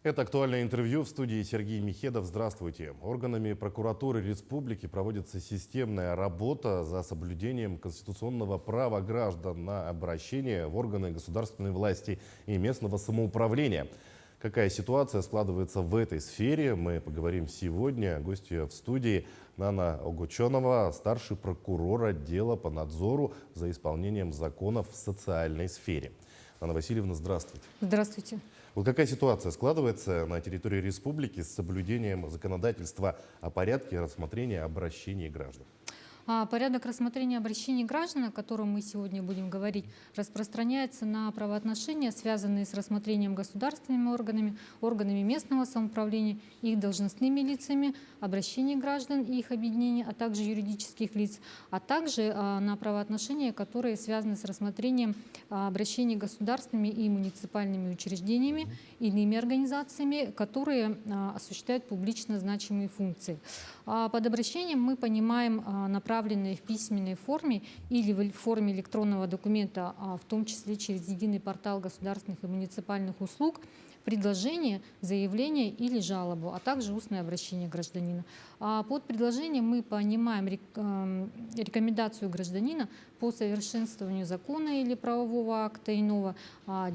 Это актуальное интервью в студии Сергей Михедов. Здравствуйте. Органами прокуратуры республики проводится системная работа за соблюдением конституционного права граждан на обращение в органы государственной власти и местного самоуправления. Какая ситуация складывается в этой сфере, мы поговорим сегодня. Гостья в студии Нана Огучонова, старший прокурор отдела по надзору за исполнением законов в социальной сфере. Анна Васильевна, здравствуйте. Здравствуйте. Вот какая ситуация складывается на территории республики с соблюдением законодательства о порядке рассмотрения обращений граждан? Порядок рассмотрения обращений граждан, о котором мы сегодня будем говорить, распространяется на правоотношения, связанные с рассмотрением государственными органами, органами местного самоуправления, их должностными лицами, обращений граждан и их объединений, а также юридических лиц, а также на правоотношения, которые связаны с рассмотрением обращений государственными и муниципальными учреждениями, иными организациями, которые осуществляют публично значимые функции. Под обращением мы понимаем направленные в письменной форме или в форме электронного документа, в том числе через единый портал государственных и муниципальных услуг, предложение, заявление или жалобу, а также устное обращение гражданина. Под предложением мы понимаем рекомендацию гражданина по совершенствованию закона или правового акта иного,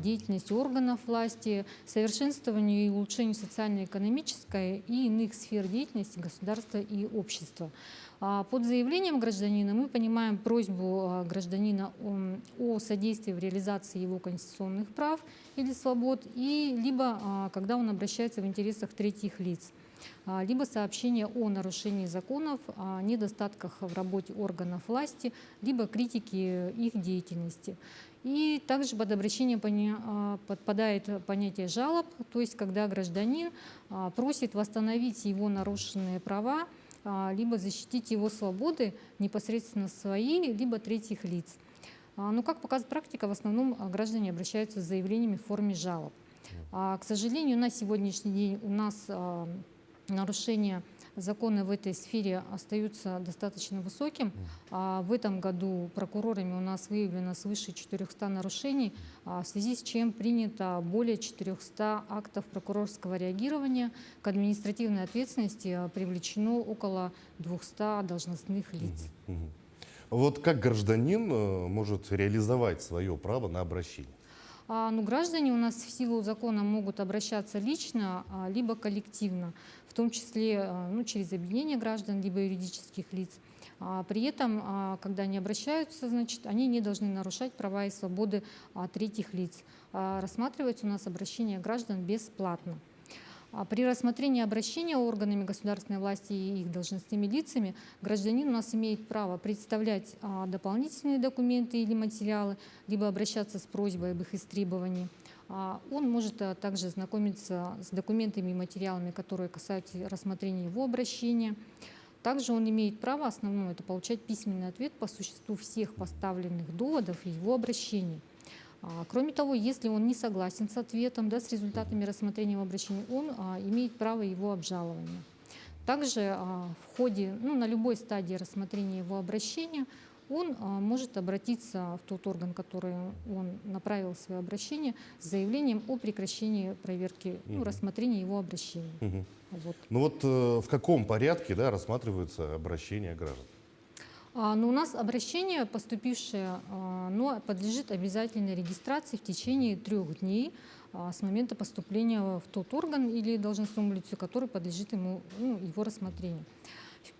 деятельности органов власти, совершенствованию и улучшению социально-экономической и иных сфер деятельности государства и общества. Под заявлением гражданина мы понимаем просьбу гражданина о содействии в реализации его конституционных прав или свобод, и либо когда он обращается в интересах третьих лиц, либо сообщение о нарушении законов, о недостатках в работе органов власти, либо критики их деятельности. И также под обращение подпадает понятие жалоб, то есть когда гражданин просит восстановить его нарушенные права, либо защитить его свободы непосредственно свои, либо третьих лиц. Но, как показывает практика, в основном граждане обращаются с заявлениями в форме жалоб. К сожалению, на сегодняшний день у нас нарушения закона в этой сфере остаются достаточно высоким. В этом году прокурорами у нас выявлено свыше 400 нарушений, в связи с чем принято более 400 актов прокурорского реагирования. К административной ответственности привлечено около 200 должностных лиц. Вот как гражданин может реализовать свое право на обращение? Граждане у нас в силу закона могут обращаться лично, либо коллективно, в том числе через объединение граждан, либо юридических лиц. При этом, когда они обращаются, значит, они не должны нарушать права и свободы третьих лиц. Рассматривается у нас обращение граждан бесплатно. При рассмотрении обращения органами государственной власти и их должностными лицами гражданин у нас имеет право представлять дополнительные документы или материалы, либо обращаться с просьбой об их истребовании. Он может также знакомиться с документами и материалами, которые касаются рассмотрения его обращения. Также он имеет право, основное, это получать письменный ответ по существу всех поставленных доводов и его обращений. Кроме того, если он не согласен с ответом, с результатами рассмотрения обращения, он имеет право его обжалования. Также в ходе, на любой стадии рассмотрения его обращения он может обратиться в тот орган, который он направил свое обращение, с заявлением о прекращении проверки, рассмотрения его обращения. В каком порядке рассматриваются обращения граждан? Но у нас обращение, поступившее, подлежит обязательной регистрации в течение 3 дней с момента поступления в тот орган или должностному лицу, который подлежит его рассмотрению.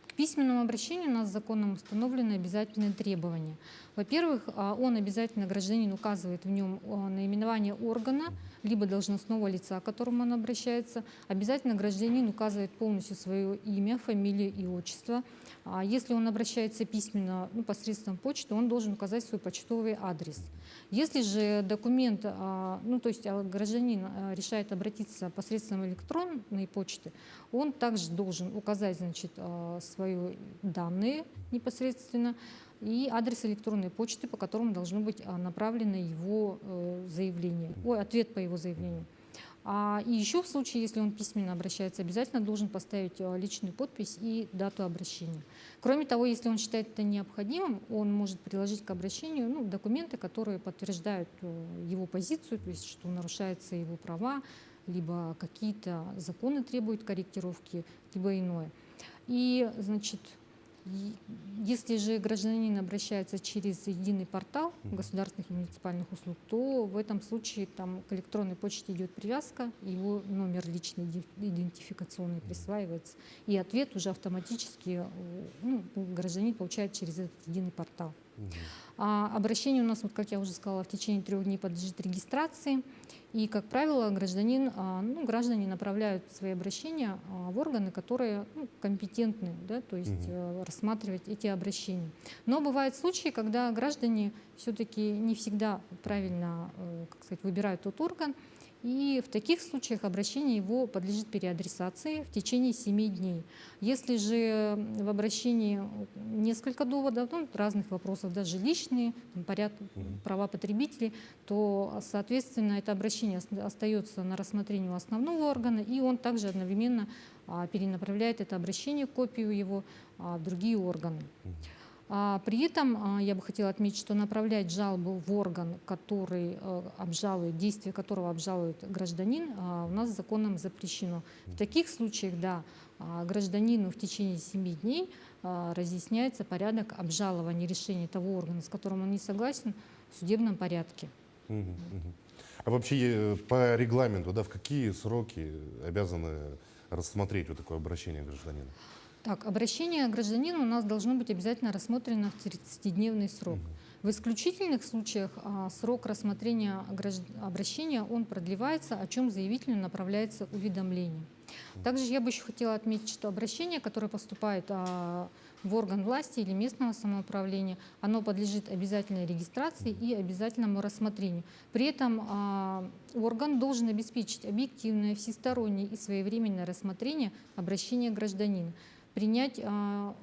К письменному обращению у нас законом установлены обязательные требования. Во-первых, он обязательно, гражданин указывает в нем наименование органа, либо должностного лица, к которому он обращается. Обязательно гражданин указывает полностью свое имя, фамилию и отчество. Если он обращается письменно посредством почты, он должен указать свой почтовый адрес. Если же документ, гражданин решает обратиться посредством электронной почты, он также должен указать, свои данные непосредственно и адрес электронной почты, по которому должно быть направлено его заявление, ответ по его заявлению. И еще в случае, если он письменно обращается, обязательно должен поставить личную подпись и дату обращения. Кроме того, если он считает это необходимым, он может приложить к обращению документы, которые подтверждают его позицию, то есть что нарушаются его права, либо какие-то законы требуют корректировки, либо иное. И, значит, если же гражданин обращается через единый портал государственных и муниципальных услуг, то в этом случае там к электронной почте идет привязка, его номер личный идентификационный присваивается, и ответ уже автоматически гражданин получает через этот единый портал. А обращение у нас, вот, как я уже сказала, в течение 3 дней подлежит регистрации. И, как правило, граждане направляют свои обращения в органы, которые компетентны, да, то есть рассматривать эти обращения. Но бывают случаи, когда граждане все-таки не всегда правильно, как сказать, выбирают тот орган. И в таких случаях обращение его подлежит переадресации в течение 7 дней. Если же в обращении несколько доводов, разных вопросов, даже личные, права потребителей, то, соответственно, это обращение остается на рассмотрении у основного органа, и он также одновременно перенаправляет это обращение, копию его, в другие органы. При этом я бы хотела отметить, что направлять жалобу в орган, который обжалует, действие которого обжалует гражданин, у нас законом запрещено. В таких случаях, да, гражданину в течение 7 дней разъясняется порядок обжалования решения того органа, с которым он не согласен, в судебном порядке. А вообще по регламенту, да, в какие сроки обязаны рассмотреть вот такое обращение гражданина? Так, обращение гражданина у нас должно быть обязательно рассмотрено в 30-дневный срок. В исключительных случаях срок рассмотрения обращения он продлевается, о чем заявителю направляется уведомление. Также я бы еще хотела отметить, что обращение, которое поступает в орган власти или местного самоуправления, оно подлежит обязательной регистрации и обязательному рассмотрению. При этом орган должен обеспечить объективное, всестороннее и своевременное рассмотрение обращения гражданина, принять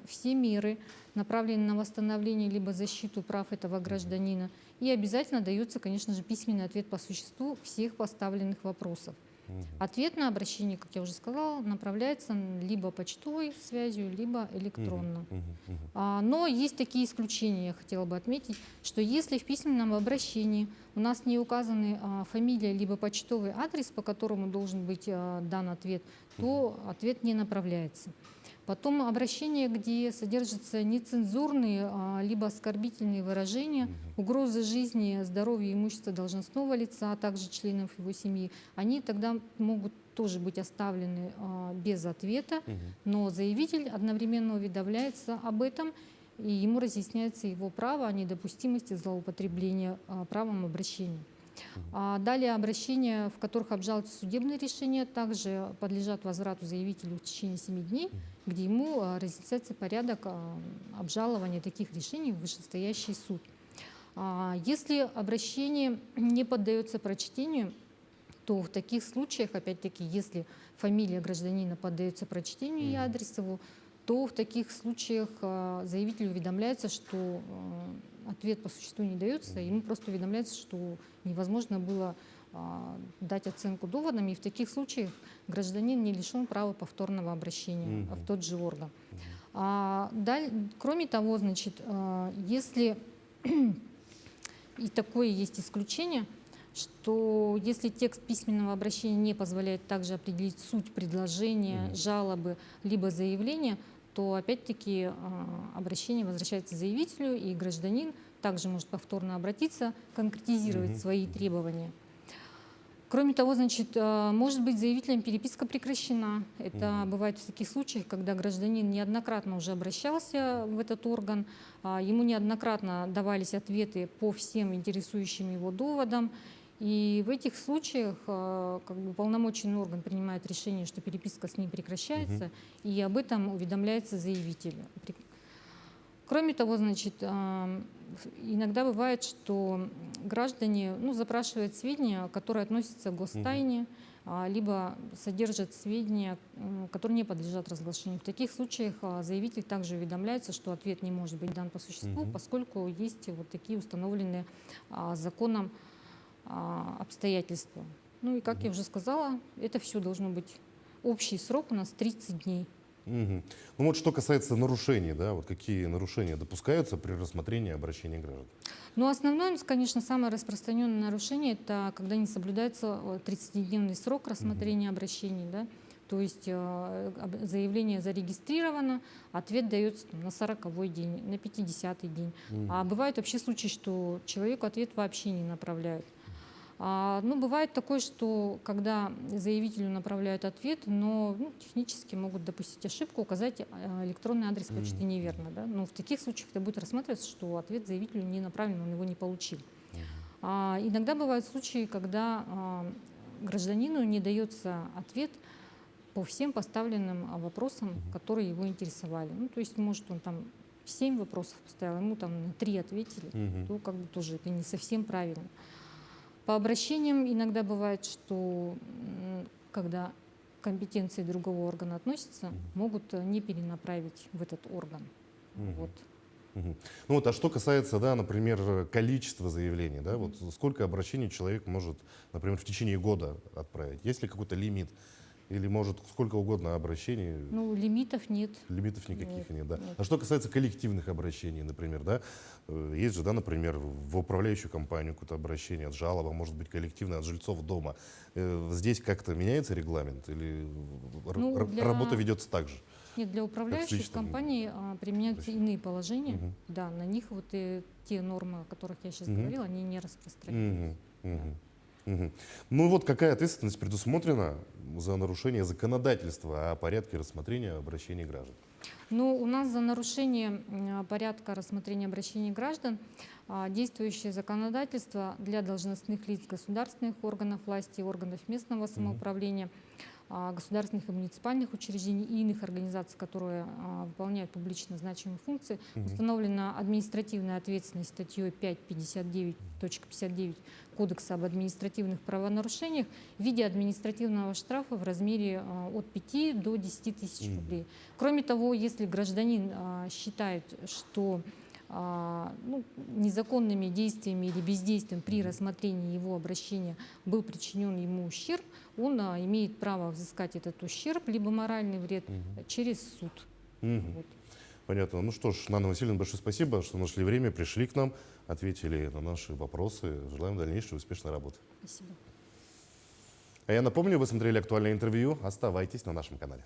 все меры, направленные на восстановление либо защиту прав этого гражданина. И обязательно дается, конечно же, письменный ответ по существу всех поставленных вопросов. Ответ на обращение, как я уже сказала, направляется либо почтовой связью, либо электронно. Но есть такие исключения, я хотела бы отметить, что если в письменном обращении у нас не указаны фамилия либо почтовый адрес, по которому должен быть дан ответ, то ответ не направляется. Потом обращение, где содержатся нецензурные либо оскорбительные выражения, угрозы жизни, здоровья и имущества должностного лица, а также членов его семьи, они тогда могут тоже быть оставлены без ответа, но заявитель одновременно уведомляется об этом, и ему разъясняется его право о недопустимости злоупотребления правом обращения. Далее обращения, в которых обжалуются судебные решения, также подлежат возврату заявителю в течение 7 дней, где ему разъясняется порядок обжалования таких решений в вышестоящий суд. Если обращение не поддается прочтению, то в таких случаях, опять-таки, если фамилия гражданина поддается прочтению и адрес его, то в таких случаях заявителю уведомляется, что ответ по существу не дается, ему просто уведомляется, что невозможно было дать оценку доводам, и в таких случаях гражданин не лишен права повторного обращения в тот же орган. Кроме того, значит, если и такое есть исключение, что если текст письменного обращения не позволяет также определить суть предложения, жалобы либо заявления, то опять-таки обращение возвращается заявителю, и гражданин также может повторно обратиться, конкретизировать свои требования. Кроме того, значит, может быть заявителем переписка прекращена. Это бывает в таких случаях, когда гражданин неоднократно уже обращался в этот орган, ему неоднократно давались ответы по всем интересующим его доводам. И в этих случаях полномоченный орган принимает решение, что переписка с ним прекращается, и об этом уведомляется заявитель. Кроме того, значит, иногда бывает, что граждане запрашивают сведения, которые относятся к гостайне, либо содержат сведения, которые не подлежат разглашению. В таких случаях заявитель также уведомляется, что ответ не может быть дан по существу, поскольку есть вот такие установленные законом обстоятельства. Ну и, как я уже сказала, это все должно быть, общий срок у нас 30 дней. Мгм. Ну вот что касается нарушений, да, вот какие нарушения допускаются при рассмотрении обращений граждан? Но основное, конечно, самое распространенное нарушение — это когда не соблюдается 30-дневный срок рассмотрения обращений. Да? То есть заявление зарегистрировано, ответ дается там, на 40-й день, на 50-й день. А бывают вообще случаи, что человеку ответ вообще не направляют. Ну, бывает такое, что когда заявителю направляют ответ, но технически могут допустить ошибку, указать электронный адрес почты неверно. Да? Но в таких случаях это будет рассматриваться, что ответ заявителю не направлен, он его не получил. Иногда бывают случаи, когда гражданину не дается ответ по всем поставленным вопросам, которые его интересовали. Ну, то есть, может, он там 7 вопросов поставил, ему там на 3 ответили, то как бы тоже это не совсем правильно. По обращениям иногда бывает, что когда к компетенции другого органа относятся, могут не перенаправить в этот орган. Вот. Мгм. Ну вот, а что касается, да, например, количества заявлений, да, вот сколько обращений человек может, например, в течение года отправить? Есть ли какой-то лимит? Или может сколько угодно обращений? Ну, лимитов нет. Лимитов никаких Нет, нет, да. нет. А что касается коллективных обращений, например, да, есть же, да, например, в управляющую компанию какое-то обращение, жалоба, может быть, коллективная от жильцов дома. Здесь как-то меняется регламент или Ну, работа ведется так же? Нет, для управляющих личном компаний применяются обращении. иные положения. Да, на них вот те нормы, о которых я сейчас говорила, они не распространяются. Мгм. Мгм. Ну вот какая ответственность предусмотрена за нарушение законодательства о порядке рассмотрения обращений граждан? Но у нас за нарушение порядка рассмотрения обращений граждан действующее законодательство для должностных лиц государственных органов власти, органов местного самоуправления, государственных и муниципальных учреждений и иных организаций, которые выполняют публично значимые функции, установлена административная ответственность статьей 5.59.59 Кодекса об административных правонарушениях в виде административного штрафа в размере от 5 до 10 тысяч рублей. Кроме того, если гражданин считает, что незаконными действиями или бездействием при рассмотрении его обращения был причинен ему ущерб, он имеет право взыскать этот ущерб, либо моральный вред через суд. Мгм. Вот. Понятно. Ну что ж, Нанна Васильевна, большое спасибо, что нашли время, пришли к нам, ответили на наши вопросы. Желаем дальнейшей успешной работы. Спасибо. А я напомню, вы смотрели актуальное интервью. Оставайтесь на нашем канале.